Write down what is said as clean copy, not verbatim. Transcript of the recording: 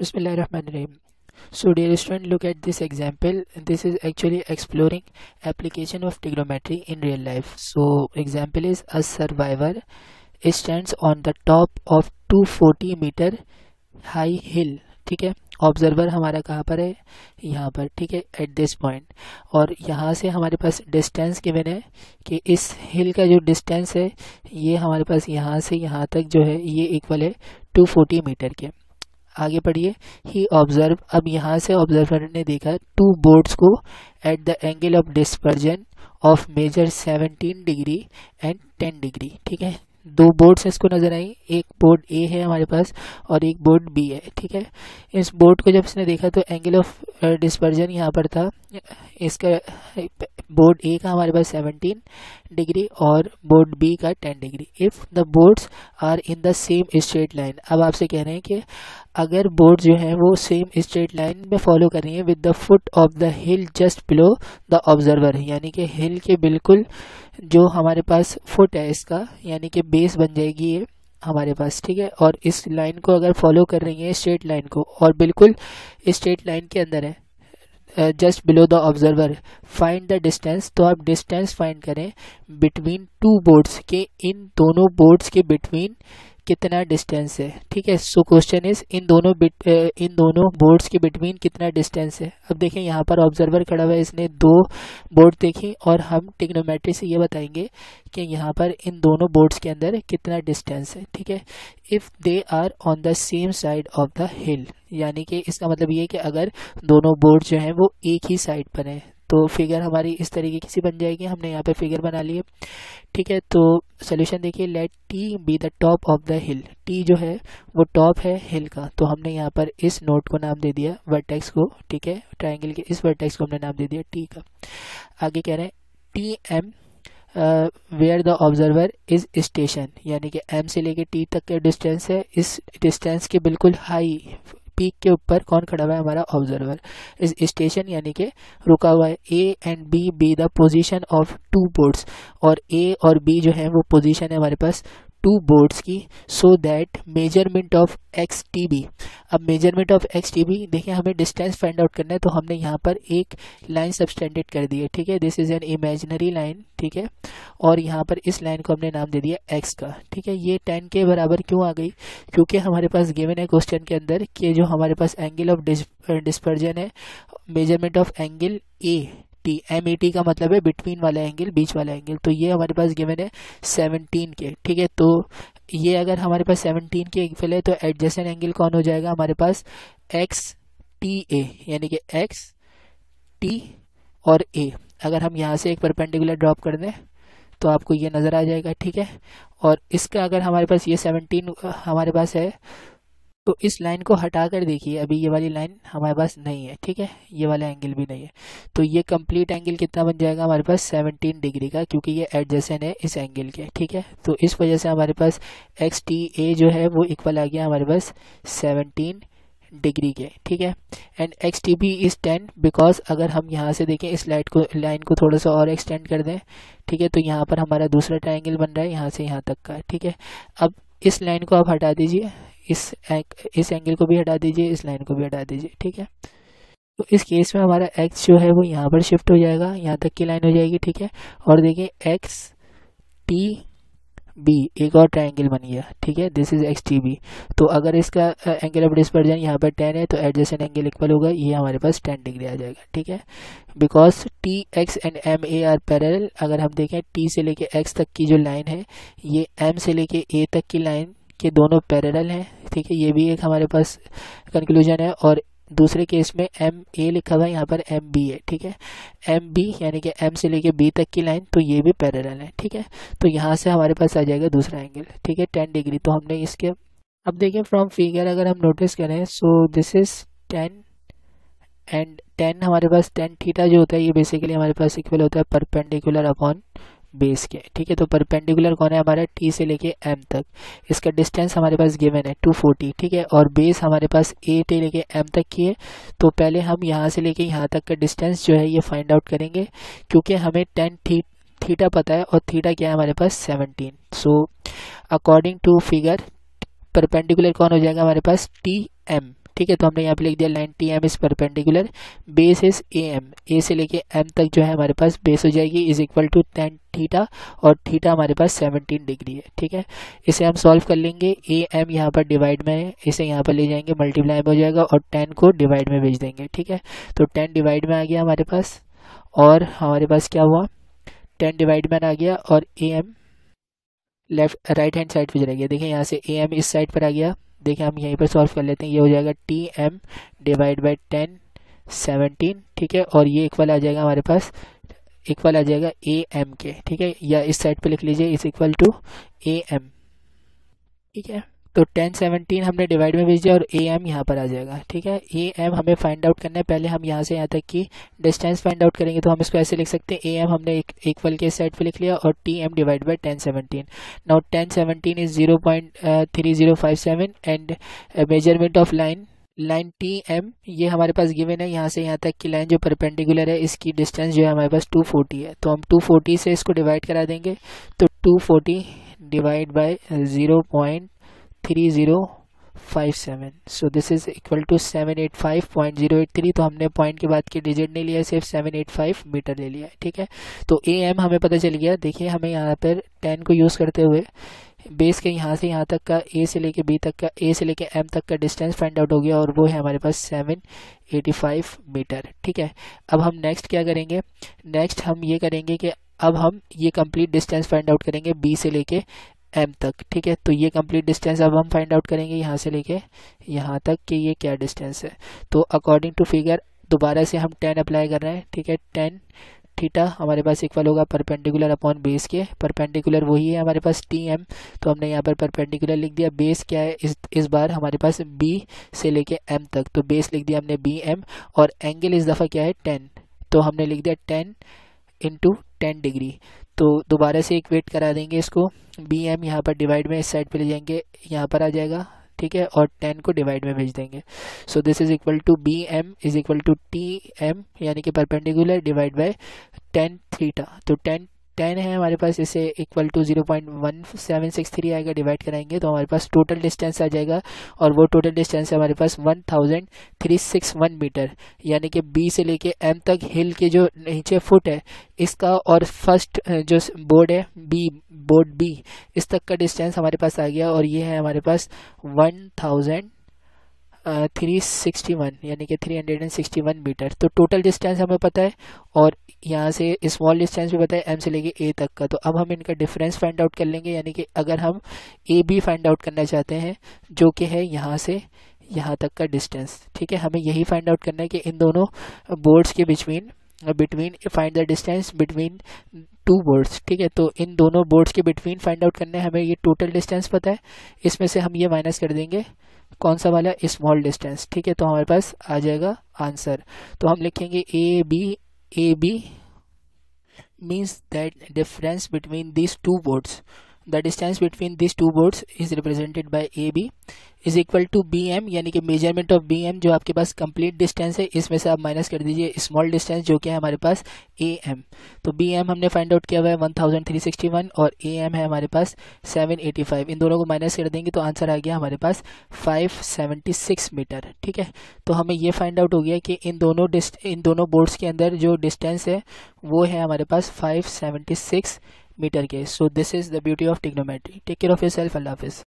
Bismillahirrahmanirrahim. So dear student, look at this example. This is actually exploring application of trigonometry in real life. So example is a survivor stands on the top of 240 metre high hill. ठीक है, observer हमारा कहाँ पर है, यहाँ पर. ठीक है, एट दिस पॉइंट. और यहाँ से हमारे पास डिस्टेंस गिवन है कि इस हिल का जो डिस्टेंस है ये हमारे पास यहाँ से यहाँ तक जो है ये इक्वल है 240 मीटर के. आगे पढ़िए. ही ऑब्जर्व, अब यहाँ से ऑब्जर्वर ने देखा टू बोर्ड्स को at the angle of dispersion of measure 17 degree and 10 degree. ठीक है, दो बोर्ड्स इसको नजर आई. एक बोर्ड ए है हमारे पास और एक बोर्ड बी है. ठीक है, इस बोर्ड को जब इसने देखा तो एंगल ऑफ डिस्पर्जन यहाँ पर था. इसका बोर्ड ए का हमारे पास 17 डिग्री और बोर्ड बी का 10 degree. If the boards are in the same straight line. अब आपसे कह रहे हैं कि अगर बोर्ड जो है वो सेम स्ट्रेट लाइन में फॉलो कर रही है with the foot of the hill just below the observer, यानी कि हिल के बिल्कुल जो हमारे पास फुट है इसका यानी कि बेस बन जाएगी ये हमारे पास. ठीक है, और इस लाइन को अगर फॉलो कर रही है स्ट्रेट लाइन को और बिल्कुल स्ट्रेट लाइन के अंदर है just below the observer, find the distance. तो आप डिस्टेंस फाइंड करें बिटवीन टू बोर्ड्स के, इन दोनों बोर्ड्स के बिटवीन कितना डिस्टेंस है. ठीक है, सो क्वेश्चन इज इन दोनों बोर्ड्स के बिटवीन कितना डिस्टेंस है. अब देखें यहाँ पर ऑब्जर्वर खड़ा हुआ है, इसने दो बोर्ड देखी और हम ट्रिग्नोमेट्री से ये बताएंगे कि यहाँ पर इन दोनों बोर्ड्स के अंदर कितना डिस्टेंस है. ठीक है, if they are on the same side of the hill, यानी कि इसका मतलब ये कि अगर दोनों बोर्ड जो हैं वो एक ही साइड पर हैं तो फिगर हमारी इस तरीके की सी बन जाएगी. हमने यहाँ पे फिगर बना ली है. ठीक है, तो सोल्यूशन देखिए. Let T be the top of the hill. T जो है वो टॉप है हिल का, तो हमने यहाँ पर इस नोट को नाम दे दिया वर्टेक्स को. ठीक है, ट्रायंगल के इस वर्टेक्स को हमने नाम दे दिया टी का. आगे कह रहे हैं T M where the observer is station, यानी कि एम से लेके टी तक का डिस्टेंस है. इस डिस्टेंस के बिल्कुल हाई पीक के ऊपर कौन खड़ा हुआ है, हमारा ऑब्जर्वर. इस स्टेशन यानी कि रुका हुआ है. A and B be the position of two boards, और ए और बी जो है वो पोजीशन है हमारे पास टू बोर्ड्स की. So that measurement of X T B. अब measurement of X T B देखिए, हमें डिस्टेंस फाइंड आउट करना है तो हमने यहाँ पर एक लाइन सबस्टेंडेड कर दी है. ठीक है, this is an imaginary line. ठीक है, और यहाँ पर इस लाइन को हमने नाम दे दिया एक्स का. ठीक है, ये 10 के बराबर क्यों आ गई, क्योंकि हमारे पास गिवन है क्वेश्चन के अंदर कि जो हमारे पास एंगल ऑफ डिस्पर्जन है, measurement of angle A T, M A T का मतलब है बिटवीन वाला एंगल, बीच वाला एंगल. तो ये हमारे पास गिवन है 17 के. ठीक है, तो ये अगर हमारे पास 17 के इक्वल है तो एडजेसेंट एंगल कौन हो जाएगा हमारे पास, एक्स टी ए, यानी कि एक्स टी और ए. अगर हम यहाँ से एक परपेंडिकुलर ड्रॉप कर दें तो आपको ये नज़र आ जाएगा. ठीक है, और इसका अगर हमारे पास ये 17 हमारे पास है तो इस लाइन को हटा कर देखिए, अभी ये वाली लाइन हमारे पास नहीं है. ठीक है, ये वाला एंगल भी नहीं है, तो ये कंप्लीट एंगल कितना बन जाएगा हमारे पास 17 डिग्री का, क्योंकि ये एडजेसेंट है इस एंगल के. ठीक है, तो इस वजह से हमारे पास एक्स टी ए जो है वो इक्वल आ गया हमारे पास 17 डिग्री के. ठीक है, and X T B is 10 because अगर हम यहाँ से देखें इस लाइन को थोड़ा सा और एक्सटेंड कर दें. ठीक है, तो यहाँ पर हमारा दूसरा ट्रायंगल बन रहा है यहाँ से यहाँ तक का. ठीक है, अब इस लाइन को आप हटा दीजिए, इस एंगल को भी हटा दीजिए, इस लाइन को भी हटा दीजिए. ठीक है, तो इस केस में हमारा एक्स जो है वो यहाँ पर शिफ्ट हो जाएगा, यहाँ तक की लाइन हो जाएगी. ठीक है, और देखिए एक्स टी बी एक और ट्रायंगल बन गया. ठीक है, this is X T B. तो अगर इसका एंगल ऑफ डिस्पर्जन यहाँ पर 10 है तो एडजेसेंट एंगल इक्वल होगा, ये हमारे पास 10 डिग्री आ जाएगा. ठीक है, because T X and M A are parallel. अगर हम देखें टी से लेके एक्स तक की जो लाइन है ये एम से लेके ए तक की लाइन के दोनों पैरेलल हैं. ठीक है, ये भी एक हमारे पास कंक्लूजन है. और दूसरे केस में एम ए लिखा हुआ है, यहाँ पर एम बी है. ठीक है, एम बी यानी कि एम से लेके बी तक की लाइन, तो ये भी पैरेलल है. ठीक है, तो यहाँ से हमारे पास आ जाएगा दूसरा एंगल. ठीक है, 10 डिग्री. तो हमने इसके, अब देखिए फ्रॉम फिगर अगर हम नोटिस करें, सो दिस इज 10 एंड 10 हमारे पास 10 थीटा जो होता है ये बेसिकली हमारे पास इक्वल होता है परपेंडिकुलर अपॉन बेस के. ठीक है, तो परपेंडिकुलर कौन है हमारा, टी से लेके एम तक. इसका डिस्टेंस हमारे पास गिवन है 240. ठीक है, और बेस हमारे पास ए टी लेके एम तक की है. तो पहले हम यहाँ से लेके यहाँ तक का डिस्टेंस जो है ये फाइंड आउट करेंगे, क्योंकि हमें 10 थीटा पता है और थीटा क्या है हमारे पास 17. So according to figure perpendicular कौन हो जाएगा हमारे पास, टी एम. ठीक है। तो हमने यहाँ पे लिख दिया line T M is perpendicular base is A M, A से लेके एम तक जो है हमारे पास बेस हो जाएगी is equal to tan theta, और थीटा हमारे पास 17 डिग्री है, ठीक है। इसे हम सॉल्व कर लेंगे, ए एम यहाँ पर डिवाइड में है, इसे यहाँ पर ले जाएंगे मल्टीप्लाई में हो जाएगा और 10 को डिवाइड में भेज देंगे, ठीक है। तो 10 डिवाइड में आ गया हमारे पास, और हमारे पास क्या हुआ, 10 डिवाइड में आ गया और A M left right hand side पे चला गया। देखिए यहाँ से ए एम इस साइड पर आ गया, देखिए हम यहीं पर सॉल्व कर लेते हैं, ये हो जाएगा टी एम डिवाइड बाई 10 17, ठीक है। और ये इक्वल आ जाएगा हमारे पास, इक्वल आ जाएगा ए एम के, ठीक है, या इस साइड पे लिख लीजिए is equal to A M, ठीक है। तो 10 17 हमने डिवाइड में भेज दिया और ए एम यहाँ पर आ जाएगा, ठीक है। ए एम हमें फाइंड आउट करना है, पहले हम यहाँ से यहाँ तक की डिस्टेंस फाइंड आउट करेंगे। तो हम इसको ऐसे लिख सकते हैं, ए एम हमने इक्वल के साइड पे लिख लिया और T M divide by 10 17। Now 10 17 is 0.3057 and measurement of line T M ये हमारे पास गिवन है, यहाँ से यहाँ तक की लाइन जो परपेंडिकुलर है इसकी डिस्टेंस जो है हमारे पास 240 है। तो हम 240 से इसको डिवाइड करा देंगे, तो 240 divide by 0.3057, so this is equal to 785.083। तो हमने पॉइंट के बाद के डिजिट नहीं लिया, सिर्फ 785 मीटर ले लिया है, ठीक है। तो ए एम हमें पता चल गया। देखिए हमें यहाँ पर 10 को यूज़ करते हुए बेस के यहाँ से यहाँ तक का ए से लेके बी तक का, ए से लेके एम तक का डिस्टेंस फाइंड आउट हो गया और वो है हमारे पास 785 मीटर, ठीक है। अब हम नेक्स्ट क्या करेंगे, नेक्स्ट हम ये करेंगे कि अब हम ये कंप्लीट डिस्टेंस फाइंड आउट करेंगे बी से लेके एम तक, ठीक है। तो ये कंप्लीट डिस्टेंस अब हम फाइंड आउट करेंगे यहाँ से लेके यहाँ तक कि ये क्या डिस्टेंस है। तो अकॉर्डिंग टू फिगर दोबारा से हम 10 अप्लाई कर रहे हैं, ठीक है। 10 थीटा हमारे पास इक्वल होगा परपेंडिकुलर अपॉन बेस के, परपेंडिकुलर वही है हमारे पास टी एम, तो हमने यहाँ पर परपेंडिकुलर लिख दिया। बेस क्या है इस बार हमारे पास बी से लेके एम तक, तो बेस लिख दिया हमने बी एम, और एंगल इस दफ़ा क्या है 10, तो हमने लिख दिया 10 इंटू 10 डिग्री। तो दोबारा से एक वेट करा देंगे इसको, बी एम यहाँ पर डिवाइड में इस साइड पे ले जाएंगे, यहाँ पर आ जाएगा, ठीक है, और 10 को डिवाइड में भेज देंगे। So this is equal to B M is equal to T M यानी कि परपेंडिकुलर डिवाइड बाय 10 थीटा। तो 10 है हमारे पास, इसे इक्वल टू 0.1763 आएगा, डिवाइड कराएंगे तो हमारे पास टोटल डिस्टेंस आ जाएगा, और वो टोटल डिस्टेंस है हमारे पास 1361 मीटर, यानी कि बी से लेके एम तक हिल के जो नीचे फुट है इसका और फर्स्ट जो बोर्ड है बोर्ड बी इस तक का डिस्टेंस हमारे पास आ गया, और ये है हमारे पास 1361 यानी कि 361 मीटर। तो टोटल डिस्टेंस हमें पता है, और यहाँ से स्मॉल डिस्टेंस भी पता है एम से लेके ए तक का। तो अब हम इनका डिफरेंस फाइंड आउट कर लेंगे, यानी कि अगर हम ए बी फाइंड आउट करना चाहते हैं जो कि है यहाँ से यहाँ तक का डिस्टेंस, ठीक है, हमें यही फाइंड आउट करना है कि इन दोनों बोर्ड्स के between find the distance between two boards, ठीक है। तो इन दोनों बोर्ड्स के बिटवीन फाइंड आउट करना है हमें, ये टोटल डिस्टेंस पता है, इसमें से हम ये माइनस कर देंगे कौन सा वाला, स्मॉल डिस्टेंस, ठीक है। तो हमारे पास आ जाएगा आंसर। तो हम लिखेंगे A B means that difference between these two boards, the distance between these two boards is represented by AB is equal to BM, यानी कि मेजरमेंट ऑफ BM जो आपके पास कंप्लीट डिस्टेंस है इसमें से आप माइनस कर दीजिए स्मॉल डिस्टेंस जो कि है हमारे पास AM। तो BM हमने फाइंड आउट किया हुआ है 1361 और AM है हमारे पास 785, इन दोनों को माइनस कर देंगे तो आंसर आ गया हमारे पास 576 मीटर, ठीक है। तो हमें ये फाइंड आउट हो गया कि इन दोनों बोर्ड्स के अंदर जो डिस्टेंस है वो है हमारे पास 576 मीटर के। So this is the beauty of trigonometry. Take care of yourself. अल्लाह हाफिज़।